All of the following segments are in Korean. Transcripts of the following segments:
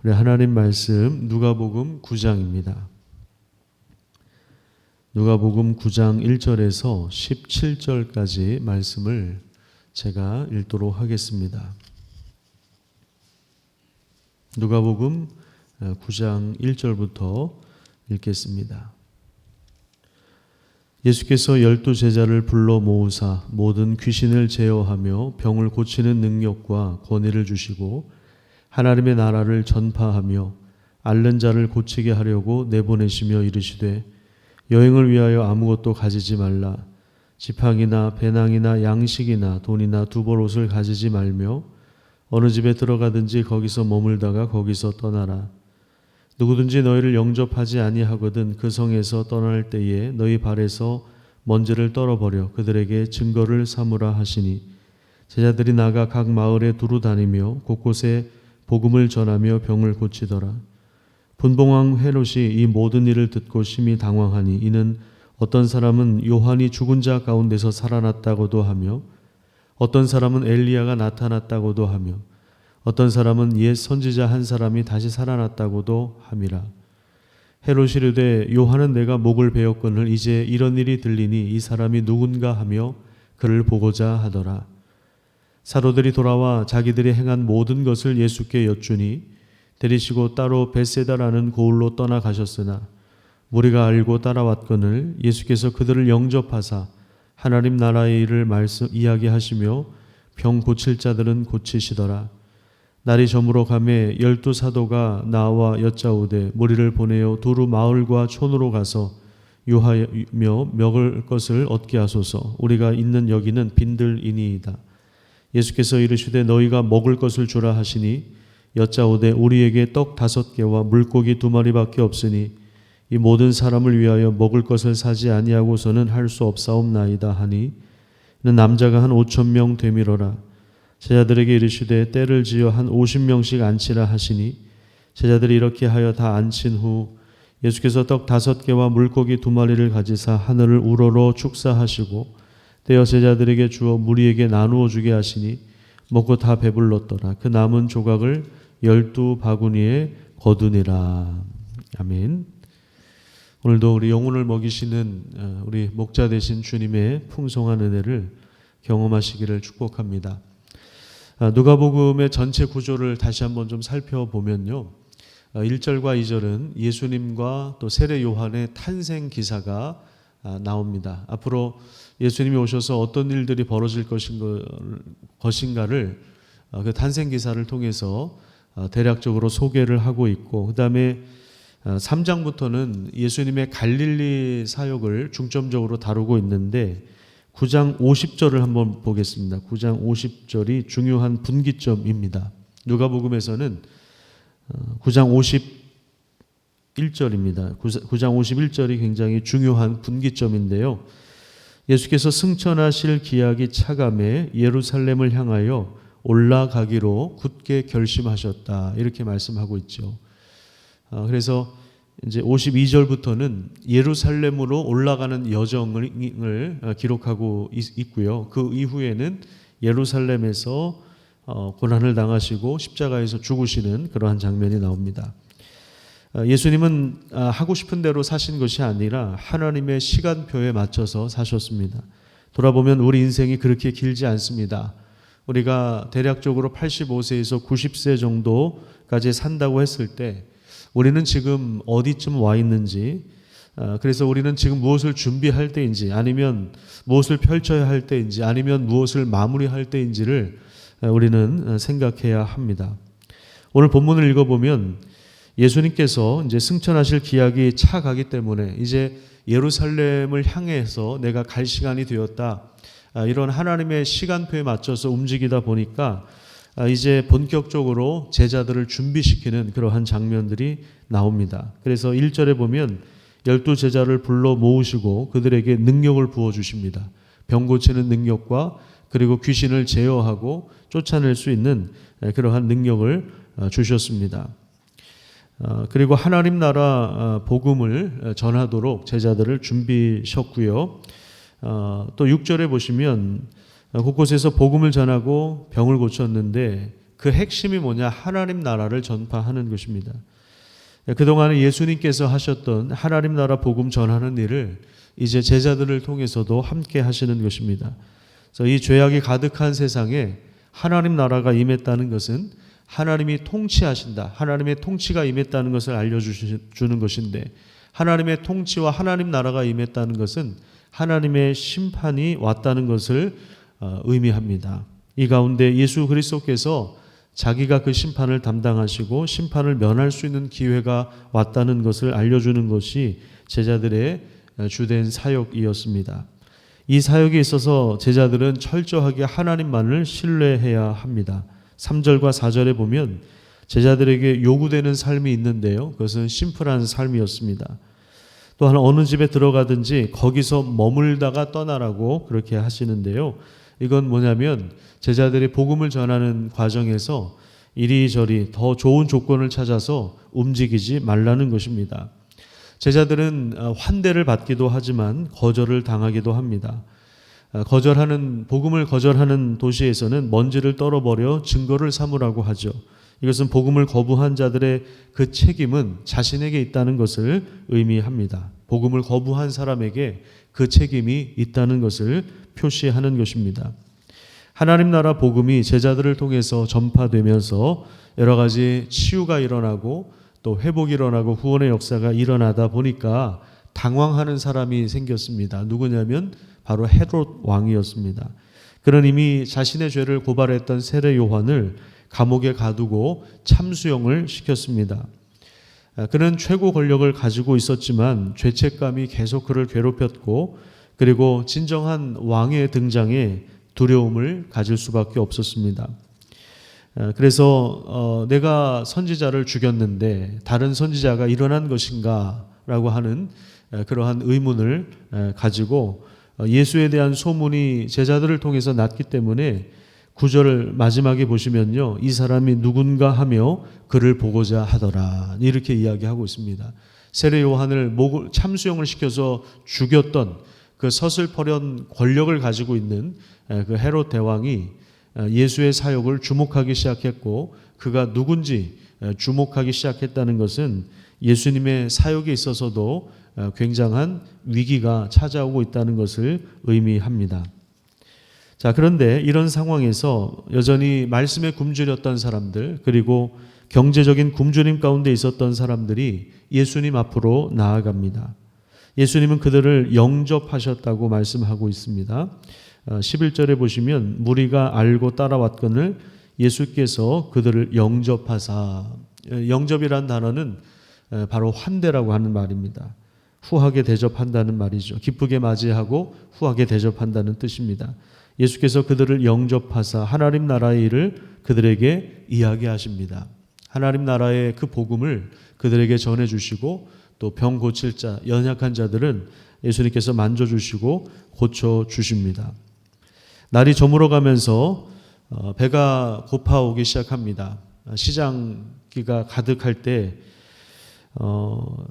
우리 하나님 말씀 누가복음 9장입니다. 누가복음 9장 1절에서 17절까지 말씀을 제가 읽도록 하겠습니다. 누가복음 9장 1절부터 읽겠습니다. 예수께서 12제자를 불러 모으사 모든 귀신을 제어하며 병을 고치는 능력과 권위를 주시고 하나님의 나라를 전파하며 앓는 자를 고치게 하려고 내보내시며 이르시되 여행을 위하여 아무것도 가지지 말라. 지팡이나 배낭이나 양식이나 돈이나 두벌옷을 가지지 말며 어느 집에 들어가든지 거기서 머물다가 거기서 떠나라. 누구든지 너희를 영접하지 아니하거든 그 성에서 떠날 때에 너희 발에서 먼지를 떨어버려 그들에게 증거를 삼으라 하시니 제자들이 나가 각 마을에 두루 다니며 곳곳에 복음을 전하며 병을 고치더라. 분봉왕 헤롯이 이 모든 일을 듣고 심히 당황하니 이는 어떤 사람은 요한이 죽은 자 가운데서 살아났다고도 하며 어떤 사람은 엘리야가 나타났다고도 하며 어떤 사람은 옛 선지자 한 사람이 다시 살아났다고도 함이라. 헤롯이 이르되 요한은 내가 목을 베었거늘 이제 이런 일이 들리니 이 사람이 누군가 하며 그를 보고자 하더라. 사도들이 돌아와 자기들이 행한 모든 것을 예수께 여쭈니 데리시고 따로 벳세다라는 고을로 떠나가셨으나 무리가 알고 따라왔거늘 예수께서 그들을 영접하사 하나님 나라의 일을 이야기하시며 병 고칠 자들은 고치시더라. 날이 저물어 가매 12사도가 나와 여짜오되 무리를 보내어 두루 마을과 촌으로 가서 유하며 먹을 것을 얻게 하소서. 우리가 있는 여기는 빈들이니이다. 예수께서 이르시되 너희가 먹을 것을 주라 하시니 여짜오되 우리에게 떡 5개와 물고기 2마리밖에 없으니 이 모든 사람을 위하여 먹을 것을 사지 아니하고서는 할 수 없사옵나이다 하니 이는 남자가 한 5,000명 되밀어라. 제자들에게 이르시되 때를 지어 한 50명씩 앉히라 하시니 제자들이 이렇게 하여 다 앉힌 후 예수께서 떡 5개와 물고기 2마리를 가지사 하늘을 우러러 축사하시고 떼어 제자들에게 주어 무리에게 나누어 주게 하시니 먹고 다 배불렀더라. 그 남은 조각을 12바구니에 거두니라. 아멘. 오늘도 우리 영혼을 먹이시는 우리 목자 되신 주님의 풍성한 은혜를 경험하시기를 축복합니다. 누가복음의 전체 구조를 다시 한번 좀 살펴보면요. 1절과 2절은 예수님과 또 세례 요한의 탄생 기사가 나옵니다. 앞으로 예수님이 오셔서 어떤 일들이 벌어질 것인가를 그 탄생 기사를 통해서 대략적으로 소개를 하고 있고, 그 다음에 3장부터는 예수님의 갈릴리 사역을 중점적으로 다루고 있는데 9장 50절을 한번 보겠습니다. 9장 50절이 중요한 분기점입니다. 누가복음에서는 9장 51절입니다. 9장 51절이 굉장히 중요한 분기점인데요. 예수께서 승천하실 기약이 차감해 예루살렘을 향하여 올라가기로 굳게 결심하셨다. 이렇게 말씀하고 있죠. 그래서 이제 52절부터는 예루살렘으로 올라가는 여정을 기록하고 있고요. 그 이후에는 예루살렘에서 고난을 당하시고 십자가에서 죽으시는 그러한 장면이 나옵니다. 예수님은 하고 싶은 대로 사신 것이 아니라 하나님의 시간표에 맞춰서 사셨습니다. 돌아보면 우리 인생이 그렇게 길지 않습니다. 우리가 대략적으로 85세에서 90세 정도까지 산다고 했을 때 우리는 지금 어디쯤 와 있는지, 그래서 우리는 지금 무엇을 준비할 때인지, 아니면 무엇을 펼쳐야 할 때인지, 아니면 무엇을 마무리할 때인지를 우리는 생각해야 합니다. 오늘 본문을 읽어보면 예수님께서 이제 승천하실 기약이 차가기 때문에 이제 예루살렘을 향해서 내가 갈 시간이 되었다. 이런 하나님의 시간표에 맞춰서 움직이다 보니까 이제 본격적으로 제자들을 준비시키는 그러한 장면들이 나옵니다. 그래서 1절에 보면 12제자를 불러 모으시고 그들에게 능력을 부어주십니다. 병 고치는 능력과 그리고 귀신을 제어하고 쫓아낼 수 있는 그러한 능력을 주셨습니다. 그리고 하나님 나라 복음을 전하도록 제자들을 준비하셨고요. 또 6절에 보시면 곳곳에서 복음을 전하고 병을 고쳤는데 그 핵심이 뭐냐? 하나님 나라를 전파하는 것입니다. 그동안에 예수님께서 하셨던 하나님 나라 복음 전하는 일을 이제 제자들을 통해서도 함께 하시는 것입니다. 그래서 이 죄악이 가득한 세상에 하나님 나라가 임했다는 것은 하나님이 통치하신다, 하나님의 통치가 임했다는 것을 알려주는 것인데, 하나님의 통치와 하나님 나라가 임했다는 것은 하나님의 심판이 왔다는 것을 의미합니다. 이 가운데 예수 그리스도께서 자기가 그 심판을 담당하시고 심판을 면할 수 있는 기회가 왔다는 것을 알려주는 것이 제자들의 주된 사역이었습니다. 이 사역에 있어서 제자들은 철저하게 하나님만을 신뢰해야 합니다. 3절과 4절에 보면 제자들에게 요구되는 삶이 있는데요, 그것은 심플한 삶이었습니다. 또한 어느 집에 들어가든지 거기서 머물다가 떠나라고 그렇게 하시는데요, 이건 뭐냐면 제자들이 복음을 전하는 과정에서 이리저리 더 좋은 조건을 찾아서 움직이지 말라는 것입니다. 제자들은 환대를 받기도 하지만 거절을 당하기도 합니다. 복음을 거절하는 도시에서는 먼지를 떨어버려 증거를 삼으라고 하죠. 이것은 복음을 거부한 자들의 그 책임은 자신에게 있다는 것을 의미합니다. 복음을 거부한 사람에게 그 책임이 있다는 것을 표시하는 것입니다. 하나님 나라 복음이 제자들을 통해서 전파되면서 여러 가지 치유가 일어나고 또 회복이 일어나고 구원의 역사가 일어나다 보니까 당황하는 사람이 생겼습니다. 누구냐면 바로 헤롯 왕이었습니다. 그는 이미 자신의 죄를 고발했던 세례 요한을 감옥에 가두고 참수형을 시켰습니다. 그는 최고 권력을 가지고 있었지만 죄책감이 계속 그를 괴롭혔고, 그리고 진정한 왕의 등장에 두려움을 가질 수밖에 없었습니다. 그래서 내가 선지자를 죽였는데 다른 선지자가 일어난 것인가 라고 하는 그러한 의문을 가지고 예수에 대한 소문이 제자들을 통해서 났기 때문에 9절 마지막에 보시면요, 이 사람이 누군가 하며 그를 보고자 하더라, 이렇게 이야기하고 있습니다. 세례 요한을 참수형을 시켜서 죽였던 그 서슬퍼런 권력을 가지고 있는 그 헤롯 대왕이 예수의 사역을 주목하기 시작했고, 그가 누군지 주목하기 시작했다는 것은 예수님의 사역에 있어서도 굉장한 위기가 찾아오고 있다는 것을 의미합니다. 자, 그런데 이런 상황에서 여전히 말씀에 굶주렸던 사람들, 그리고 경제적인 굶주림 가운데 있었던 사람들이 예수님 앞으로 나아갑니다. 예수님은 그들을 영접하셨다고 말씀하고 있습니다. 11절에 보시면 무리가 알고 따라왔거늘 예수께서 그들을 영접하사, 영접이란 단어는 바로 환대라고 하는 말입니다. 후하게 대접한다는 말이죠. 기쁘게 맞이하고 후하게 대접한다는 뜻입니다. 예수께서 그들을 영접하사 하나님 나라의 일을 그들에게 이야기하십니다. 하나님 나라의 그 복음을 그들에게 전해주시고, 또 병 고칠 자, 연약한 자들은 예수님께서 만져주시고 고쳐주십니다. 날이 저물어가면서 배가 고파오기 시작합니다. 시장기가 가득할 때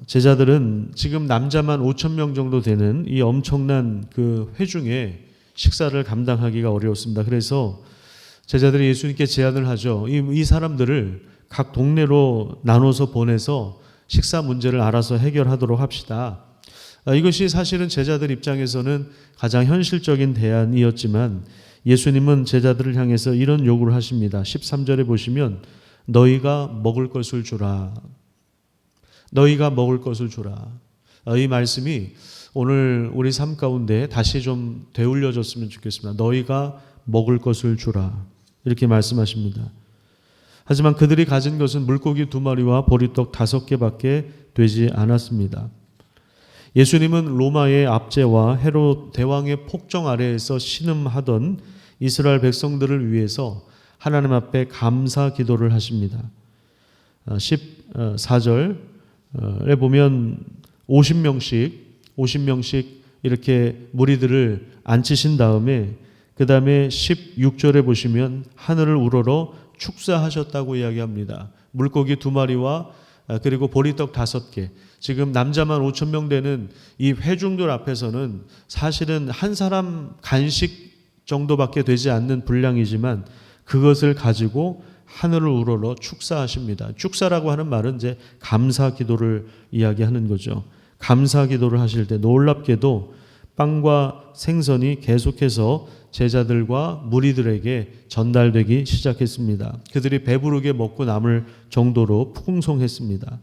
제자들은 지금 남자만 5,000명 정도 되는 이 엄청난 그 회중에 식사를 감당하기가 어려웠습니다. 그래서 제자들이 예수님께 제안을 하죠. 이 사람들을 각 동네로 나눠서 보내서 식사 문제를 알아서 해결하도록 합시다. 이것이 사실은 제자들 입장에서는 가장 현실적인 대안이었지만 예수님은 제자들을 향해서 이런 요구를 하십니다. 13절에 보시면 너희가 먹을 것을 주라. 너희가 먹을 것을 주라. 이 말씀이 오늘 우리 삶 가운데 다시 좀 되울려졌으면 좋겠습니다. 너희가 먹을 것을 주라. 이렇게 말씀하십니다. 하지만 그들이 가진 것은 물고기 2마리와 보리떡 5개밖에 되지 않았습니다. 예수님은 로마의 압제와 헤롯 대왕의 폭정 아래에서 신음하던 이스라엘 백성들을 위해서 하나님 앞에 감사 기도를 하십니다. 14절에 보면 50명씩 이렇게 무리들을 앉히신 다음에 그 다음에 16절에 보시면 하늘을 우러러 축사하셨다고 이야기합니다. 물고기 2마리와 그리고 보리떡 5개. 지금 남자만 5,000명 되는 이 회중들 앞에서는 사실은 한 사람 간식 정도밖에 되지 않는 분량이지만 그것을 가지고 하늘을 우러러 축사하십니다. 축사라고 하는 말은 이제 감사 기도를 이야기하는 거죠. 감사 기도를 하실 때 놀랍게도 빵과 생선이 계속해서 제자들과 무리들에게 전달되기 시작했습니다. 그들이 배부르게 먹고 남을 정도로 풍성했습니다.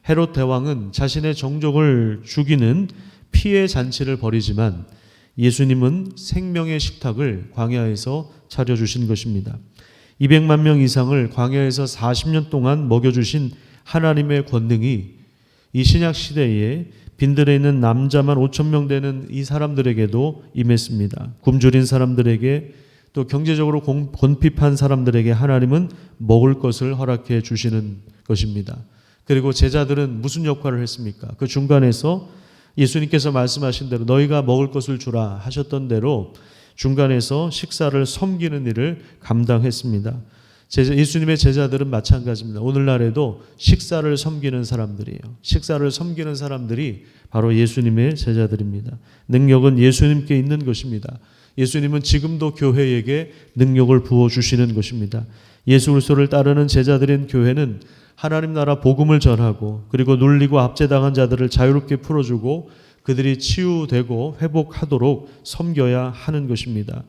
헤롯 대왕은 자신의 정족을 죽이는 피해 잔치를 벌이지만 예수님은 생명의 식탁을 광야에서 차려주신 것입니다. 200만 명 이상을 광야에서 40년 동안 먹여주신 하나님의 권능이 이 신약 시대에 빈들에 있는 남자만 5천 명 되는 이 사람들에게도 임했습니다. 굶주린 사람들에게 또 경제적으로 곤핍한 사람들에게 하나님은 먹을 것을 허락해 주시는 것입니다. 그리고 제자들은 무슨 역할을 했습니까? 그 중간에서 예수님께서 말씀하신 대로 너희가 먹을 것을 주라 하셨던 대로 중간에서 식사를 섬기는 일을 감당했습니다. 예수님의 제자들은 마찬가지입니다. 오늘날에도 식사를 섬기는 사람들이에요. 식사를 섬기는 사람들이 바로 예수님의 제자들입니다. 능력은 예수님께 있는 것입니다. 예수님은 지금도 교회에게 능력을 부어주시는 것입니다. 예수 그리스도를 따르는 제자들인 교회는 하나님 나라 복음을 전하고 그리고 눌리고 압제당한 자들을 자유롭게 풀어주고 그들이 치유되고 회복하도록 섬겨야 하는 것입니다.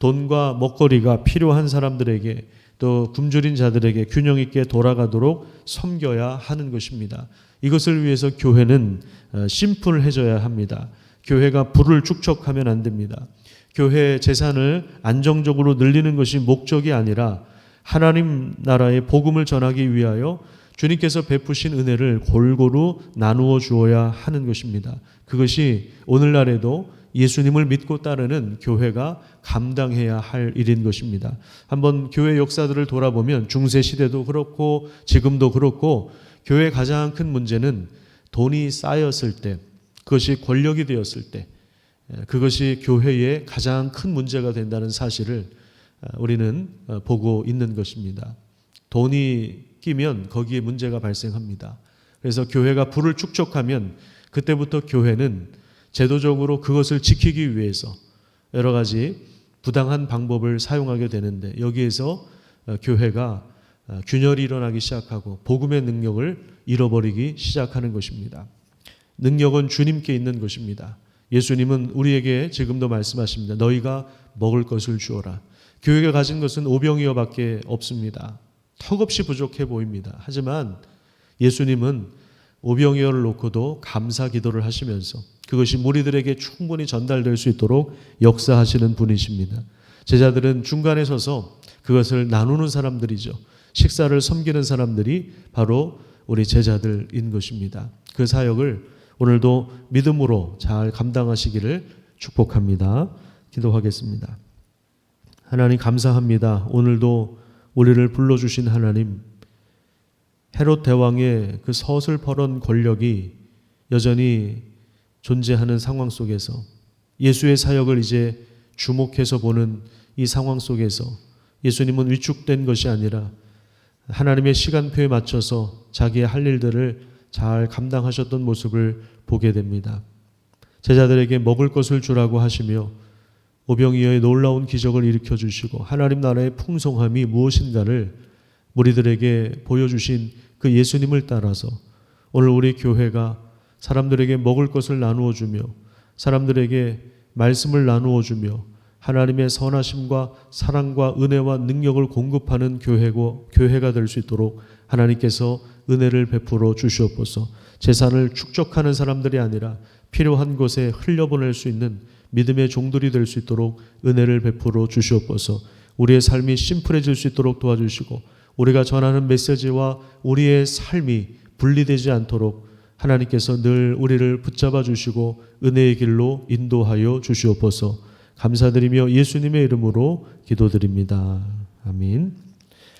돈과 먹거리가 필요한 사람들에게 또 굶주린 자들에게 균형 있게 돌아가도록 섬겨야 하는 것입니다. 이것을 위해서 교회는 심플해져야 합니다. 교회가 부를 축적하면 안 됩니다. 교회 재산을 안정적으로 늘리는 것이 목적이 아니라 하나님 나라의 복음을 전하기 위하여 주님께서 베푸신 은혜를 골고루 나누어 주어야 하는 것입니다. 그것이 오늘날에도 예수님을 믿고 따르는 교회가 감당해야 할 일인 것입니다. 한번 교회 역사들을 돌아보면 중세 시대도 그렇고 지금도 그렇고 교회의 가장 큰 문제는 돈이 쌓였을 때, 그것이 권력이 되었을 때, 그것이 교회의 가장 큰 문제가 된다는 사실을 우리는 보고 있는 것입니다. 돈이 끼면 거기에 문제가 발생합니다. 그래서 교회가 부를 축적하면 그때부터 교회는 제도적으로 그것을 지키기 위해서 여러 가지 부당한 방법을 사용하게 되는데 여기에서 교회가 균열이 일어나기 시작하고 복음의 능력을 잃어버리기 시작하는 것입니다. 능력은 주님께 있는 것입니다. 예수님은 우리에게 지금도 말씀하십니다. 너희가 먹을 것을 주어라. 교회가 가진 것은 오병이어밖에 없습니다. 턱없이 부족해 보입니다. 하지만 예수님은 오병이어를 놓고도 감사 기도를 하시면서 그것이 무리들에게 충분히 전달될 수 있도록 역사하시는 분이십니다. 제자들은 중간에 서서 그것을 나누는 사람들이죠. 식사를 섬기는 사람들이 바로 우리 제자들인 것입니다. 그 사역을 오늘도 믿음으로 잘 감당하시기를 축복합니다. 기도하겠습니다. 하나님 감사합니다. 오늘도 우리를 불러주신 하나님, 헤롯 대왕의 그 서슬퍼런 권력이 여전히 존재하는 상황 속에서 예수의 사역을 이제 주목해서 보는 이 상황 속에서 예수님은 위축된 것이 아니라 하나님의 시간표에 맞춰서 자기의 할 일들을 잘 감당하셨던 모습을 보게 됩니다. 제자들에게 먹을 것을 주라고 하시며 오병이어의 놀라운 기적을 일으켜 주시고 하나님 나라의 풍성함이 무엇인가를 무리들에게 보여주신 그 예수님을 따라서 오늘 우리 교회가 사람들에게 먹을 것을 나누어 주며 사람들에게 말씀을 나누어 주며 하나님의 선하심과 사랑과 은혜와 능력을 공급하는 교회가 될 수 있도록 하나님께서 은혜를 베풀어 주시옵소서. 재산을 축적하는 사람들이 아니라 필요한 곳에 흘려보낼 수 있는 믿음의 종들이 될 수 있도록 은혜를 베풀어 주시옵소서. 우리의 삶이 심플해질 수 있도록 도와주시고 우리가 전하는 메시지와 우리의 삶이 분리되지 않도록 하나님께서 늘 우리를 붙잡아 주시고 은혜의 길로 인도하여 주시옵소서. 감사드리며 예수님의 이름으로 기도드립니다. 아멘.